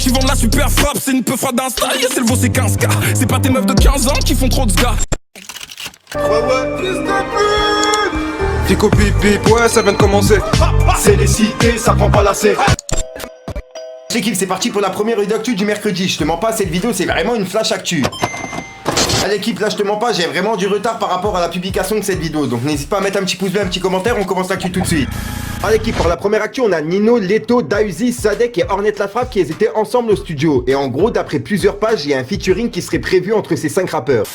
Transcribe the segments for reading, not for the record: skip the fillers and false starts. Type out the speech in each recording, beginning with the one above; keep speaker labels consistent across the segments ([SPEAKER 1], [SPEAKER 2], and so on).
[SPEAKER 1] qui vendent la super frappe. C'est une peu froide d'insta, yeah, c'est le c'est 15K. C'est pas tes meufs de 15 ans qui font trop de sgas.
[SPEAKER 2] Fico pip pip, ouais ça vient de commencer.
[SPEAKER 3] C'est les cités, ça prend pas la C. L'équipe, c'est parti pour la première vidéo actu du mercredi. Je te mens pas, cette vidéo c'est vraiment une flash actu. À l'équipe, là je te mens pas, j'ai vraiment du retard par rapport à la publication de cette vidéo. Donc n'hésite pas à mettre un petit pouce bleu, un petit commentaire, on commence l'actu tout de suite. À l'équipe, pour la première actu, on a Nino, Leto, Dausi, Sadek et Ornette Lafrappe qui étaient ensemble au studio. Et en gros, d'après plusieurs pages, il y a un featuring qui serait prévu entre ces 5 rappeurs.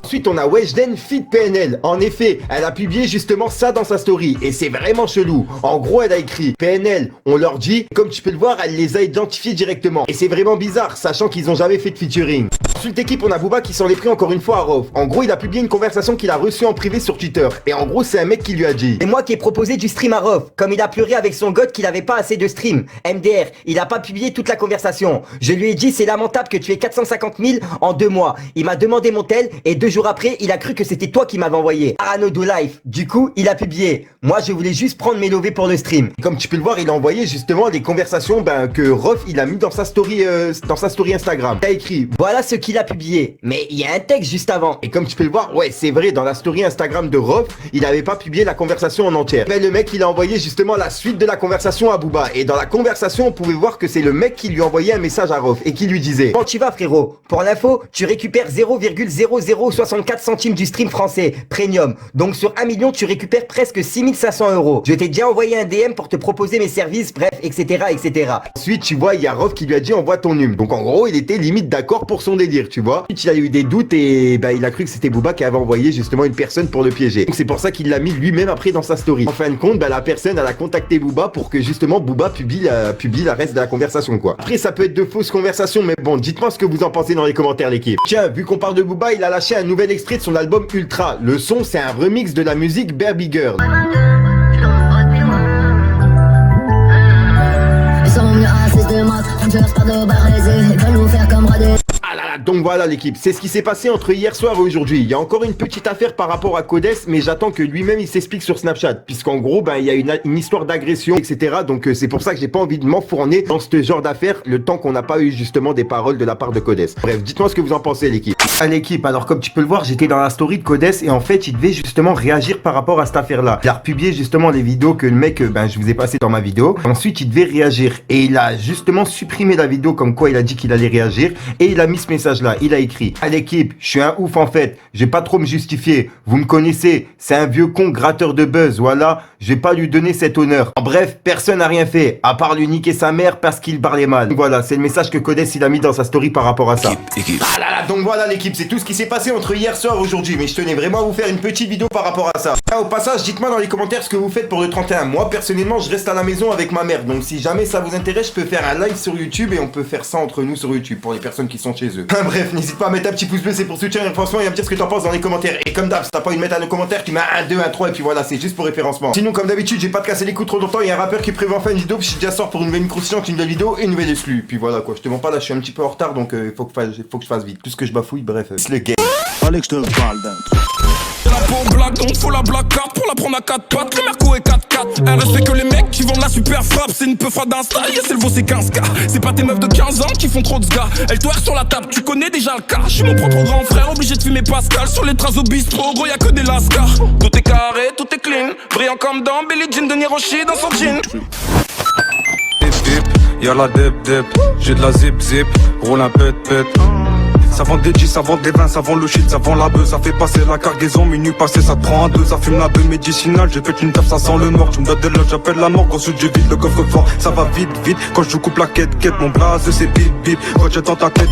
[SPEAKER 3] Ensuite, on a Weshden Fit PNL. En effet, elle a publié justement ça dans sa story. Et c'est vraiment chelou. En gros, elle a écrit PNL, on leur dit. Comme tu peux le voir, elle les a identifiés directement. Et c'est vraiment bizarre, sachant qu'ils ont jamais fait de featuring. Ensuite, équipe, on a Booba qui s'en est pris encore une fois à Rof. En gros, il a publié une conversation qu'il a reçue en privé sur Twitter. Et en gros, c'est un mec qui lui a dit:
[SPEAKER 4] c'est moi qui ai proposé du stream à Rof. Comme il a pleuré avec son god qu'il avait pas assez de stream. MDR, il a pas publié toute la conversation. Je lui ai dit: c'est lamentable que tu aies 450 000 en 2 mois. Il m'a demandé mon tel et 2 jours après, il a cru que c'était toi qui m'avais envoyé. Arano Do Life. Du coup, il a publié: moi, je voulais juste prendre mes lovés pour le stream.
[SPEAKER 3] Et comme tu peux le voir, il a envoyé justement les conversations que Rof il a mis dans sa story Instagram. Il a écrit:
[SPEAKER 4] voilà ce qu'il a publié. Mais il y a un texte juste avant.
[SPEAKER 3] Et comme tu peux le voir, ouais, c'est vrai, dans la story Instagram de Rof, il avait pas publié la conversation en entière. Mais le mec, il a envoyé justement la suite de la conversation à Booba. Et dans la conversation, on pouvait voir que c'est le mec qui lui envoyait un message à Rof et qui lui disait:
[SPEAKER 4] quand tu vas, frérot, pour l'info, tu récupères 0,0064 centimes du stream français premium. Donc sur 1 million, tu récupères presque 6500 €. Je t'ai déjà envoyé un DM pour te proposer mes services, bref, etc., etc.
[SPEAKER 3] Ensuite, tu vois, il y a Rof qui lui a dit: envoie ton num. Donc en gros, il était limite d'accord pour son délire, tu vois. Ensuite, il a eu des doutes et il a cru que c'était Booba qui avait envoyé justement une personne pour le piéger. Donc c'est pour ça qu'il l'a mis lui-même après dans sa story. En fin de compte, la personne elle a contacté Booba pour que justement Booba publie la reste de la conversation, quoi. Après, ça peut être de fausses conversations, mais bon, dites-moi ce que vous en pensez dans les commentaires, l'équipe. Tiens, vu qu'on parle de Booba, il a lâché un nouvel extrait de son album Ultra. Le son, c'est un remix de la musique Barbie Girl. Donc voilà l'équipe, c'est ce qui s'est passé entre hier soir et aujourd'hui. Il y a encore une petite affaire par rapport à Codes, mais j'attends que lui-même il s'explique sur Snapchat, puisqu'en gros il y a une histoire d'agression, etc. Donc c'est pour ça que j'ai pas envie de m'enfourner dans ce genre d'affaires le temps qu'on n'a pas eu justement des paroles de la part de Codes. Bref, dites-moi ce que vous en pensez, l'équipe. À l'équipe, alors comme tu peux le voir, j'étais dans la story de Codes et en fait il devait justement réagir par rapport à cette affaire-là. Il a republié justement les vidéos que le mec, je vous ai passé dans ma vidéo. Ensuite il devait réagir et il a justement supprimé la vidéo comme quoi il a dit qu'il allait réagir et il a mis ce message là. Il a écrit: à l'équipe, je suis un ouf en fait, je vais pas trop me justifier, vous me connaissez, c'est un vieux con gratteur de buzz, voilà, je vais pas lui donner cet honneur. En bref, personne n'a rien fait, à part lui niquer sa mère parce qu'il parlait mal. Donc voilà, c'est le message que Codes il a mis dans sa story par rapport à ça. Ah là là, donc voilà l'équipe, c'est tout ce qui s'est passé entre hier soir et aujourd'hui, mais je tenais vraiment à vous faire une petite vidéo par rapport à ça. Là, au passage, dites-moi dans les commentaires ce que vous faites pour le 31. Moi personnellement, je reste à la maison avec ma mère, donc si jamais ça vous intéresse, je peux faire un live sur YouTube et on peut faire ça entre nous sur YouTube pour les personnes qui sont chez eux. Bref, n'hésite pas à mettre un petit pouce bleu, c'est pour soutenir franchement et à me dire ce que t'en penses dans les commentaires. Et comme d'hab, si t'as pas envie de mettre un commentaire, tu mets un 2, un 3 et puis voilà, c'est juste pour référencement. Sinon, comme d'habitude, j'ai pas de casser les coups trop longtemps. Il y a un rappeur qui prévoit enfin une vidéo, puis je déjà sort pour une nouvelle micro une nouvelle vidéo et une nouvelle exclue. Puis voilà quoi, je te mens pas là, je suis un petit peu en retard donc faut que je fasse vite. Tout ce que je bafouille, bref, c'est le game.
[SPEAKER 5] Fallait que je te parle d'un truc.
[SPEAKER 1] La peau blague, donc faut la black card pour la prendre à 4 pattes. Le Merco est 4-4. Elle respecte que les mecs qui vendent la super frappe. C'est une peu froide d'insta, yeah, c'est le c'est 15K. C'est pas tes meufs de 15 ans qui font trop de sgas. Elle twerk sur la table, tu connais déjà le cas. Je suis mon propre grand frère, obligé de fumer Pascal. Sur les traces au bistrot, gros y'a que des lascars. Tout est carré, tout est clean. Brillant comme dans Billie Jean de Niroshi dans son jean.
[SPEAKER 2] Y'a la dip, j'ai de la zip, roule un pet. Ça vend des G, ça vend des vins, ça vend le shit, ça vend la bœuf, ça fait passer la cargaison, minuit passé, ça te prend un 2, ça fume la bœuf médicinale, j'ai fait une taf, ça sent le mort, tu me donnes de l'œil, j'appelle la mort, ensuite je vide le coffre fort, ça va vite, quand je coupe la quête, mon blaze c'est bip, quand j'attends ta tête.